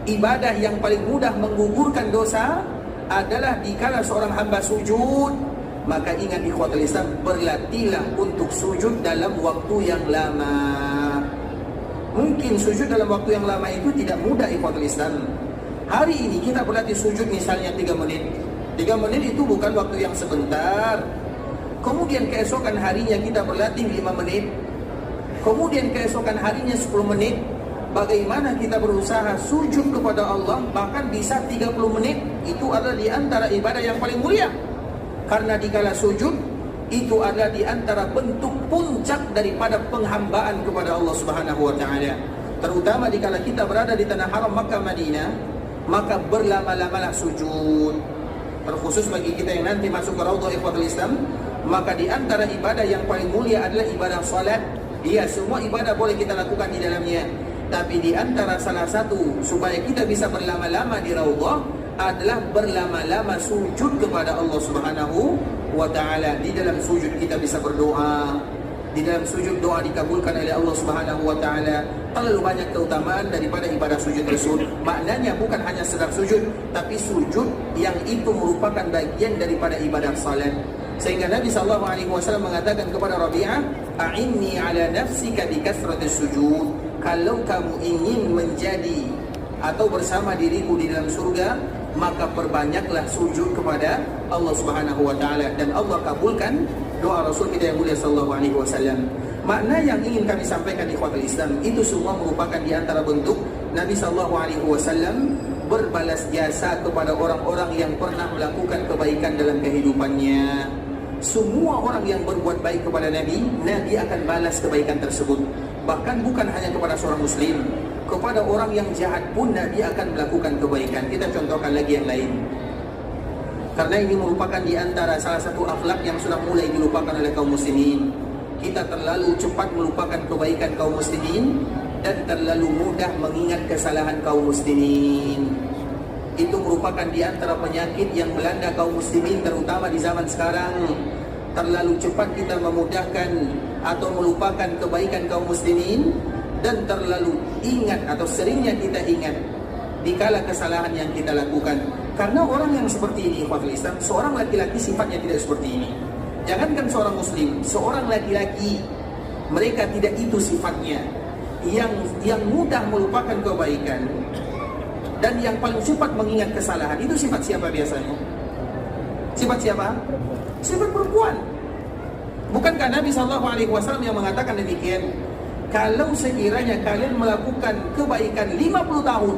ibadah yang paling mudah menggugurkan dosa adalah dikala seorang hamba sujud. Maka ingat ikhwatul Islam, berlatihlah untuk sujud dalam waktu yang lama. Mungkin sujud dalam waktu yang lama itu tidak mudah ikhwatul Islam. Hari ini kita berlatih sujud misalnya 3 menit. 3 menit itu bukan waktu yang sebentar. Kemudian keesokan harinya kita berlatih 5 menit. Kemudian keesokan harinya 10 menit. Bagaimana kita berusaha sujud kepada Allah bahkan bisa 30 menit. Itu adalah di antara ibadah yang paling mulia. Karena dikala sujud itu adalah di antara bentuk puncak daripada penghambaan kepada Allah Subhanahu wa taala. Terutama dikala kita berada di tanah haram Makkah Madinah, maka berlama-lamalah sujud. Terkhusus bagi kita yang nanti masuk ke Raudhah Ikhwatul Islam, maka di antara ibadah yang paling mulia adalah ibadah salat. Iya, semua ibadah boleh kita lakukan di dalamnya. Tapi di antara salah satu supaya kita bisa berlama-lama di Raudhah adalah berlama-lama sujud kepada Allah Subhanahu wa ta'ala. Di dalam sujud kita bisa berdoa. Di dalam sujud doa dikabulkan oleh Allah Subhanahu wa ta'ala. Terlalu banyak keutamaan daripada ibadah sujud tersebut. Maknanya bukan hanya sedar sujud, tapi sujud yang itu merupakan bagian daripada ibadah salat. Sehingga Nabi SAW mengatakan kepada Rabi'ah, "A'inni ala nafsika bi kasratis sujud." Kalau kamu ingin menjadi atau bersama diriku di dalam surga, maka perbanyaklah sujud kepada Allah Subhanahu wa taala, dan Allah kabulkan doa Rasul kita yang mulia sallallahu alaihi wasallam. Makna yang ingin kami sampaikan di ikhwatul Islam itu semua merupakan di antara bentuk Nabi sallallahu alaihi wasallam berbalas jasa kepada orang-orang yang pernah melakukan kebaikan dalam kehidupannya. Semua orang yang berbuat baik kepada Nabi, Nabi akan balas kebaikan tersebut. Bahkan bukan hanya kepada seorang muslim, kepada orang yang jahat pun Nabi akan melakukan kebaikan. Kita contohkan lagi yang lain. Karena ini merupakan di antara salah satu akhlak yang sudah mulai dilupakan oleh kaum muslimin. Kita terlalu cepat melupakan kebaikan kaum muslimin dan terlalu mudah mengingat kesalahan kaum muslimin. Itu merupakan di antara penyakit yang melanda kaum muslimin terutama di zaman sekarang. Terlalu cepat kita memudahkan atau melupakan kebaikan kaum muslimin, dan terlalu ingat atau seringnya kita ingat dikala kesalahan yang kita lakukan. Karena orang yang seperti ini, ikhwatul Islam, seorang laki-laki sifatnya tidak seperti ini. Jangankan seorang muslim, seorang laki-laki, mereka tidak itu sifatnya. Yang mudah melupakan kebaikan dan yang paling cepat mengingat kesalahan, itu sifat siapa biasanya? Sifat siapa? Sifat perempuan. Bukankah Nabi SAW yang mengatakan demikian? Kalau sekiranya kalian melakukan kebaikan 50 tahun